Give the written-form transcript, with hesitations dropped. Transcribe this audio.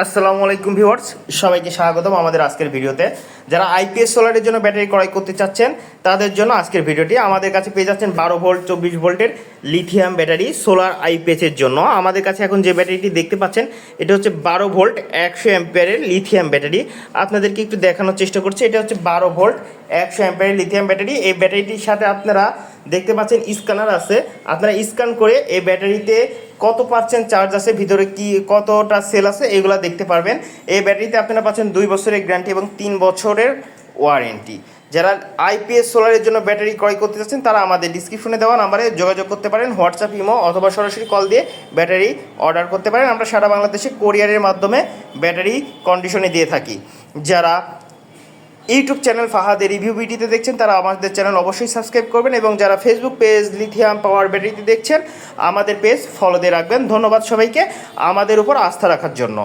আসসালামু আলাইকুম ভিউয়ার্স, সবাইকে স্বাগতম আমাদের আজকের ভিডিওতে। যারা আইপিএস সোলারের জন্য ব্যাটারি ক্রয় করতে চাচ্ছেন তাদের জন্য আজকের ভিডিওটি। আমাদের কাছে পেয়ে যাচ্ছেন 12 ভোল্ট 24 ভোল্টের লিথিয়াম ব্যাটারি সোলার আইপিএসের জন্য। আমাদের কাছে এখন যে ব্যাটারিটি দেখতে পাচ্ছেন এটা হচ্ছে 12 ভোল্ট 100 অ্যাম্পিয়ারের লিথিয়াম ব্যাটারি। আপনাদেরকে একটু দেখানোর চেষ্টা করছি। এটা হচ্ছে 12 ভোল্ট 100 অ্যাম্পিয়ারের লিথিয়াম ব্যাটারি। এই ব্যাটারিটির সাথে আপনারা দেখতে পাচ্ছেন স্ক্যানার আছে। আপনারা স্ক্যান করে এই ব্যাটারিতে কত পার্সেন্ট চার্জ আছে, ভিতরে কি কতটা সেল আছে এগুলো দেখতে পারবেন। এই ব্যাটারিতে আপনারা পাচ্ছেন 2 বছরের গ্যারান্টি এবং 3 বছরের ওয়ারেন্টি। যারা আইপিএস সোলারের জন্য ব্যাটারি ক্রয় করতে চাচ্ছেন তারা আমাদের ডিসক্রিপশনে দেওয়া নাম্বারে যোগাযোগ করতে পারেন। হোয়াটসঅ্যাপ, ইমো অথবা সরাসরি কল দিয়ে ব্যাটারি অর্ডার করতে পারেন। আমরা সারা বাংলাদেশে কোরিয়ারের মাধ্যমে ব্যাটারি কন্ডিশনে দিয়ে থাকি। যারা ইউটিউব চ্যানেল ফাহাদের রিভিউ ভিডিওতে দেখছেন তারা আমাদের চ্যানেল অবশ্যই সাবস্ক্রাইব করবেন, এবং যারা ফেসবুক পেজ লিথিয়াম পাওয়ার ব্যাটারিতে দেখছেন আমাদের পেজ ফলো দিয়ে রাখবেন। ধন্যবাদ সবাইকে আমাদের উপর আস্থা রাখার জন্য।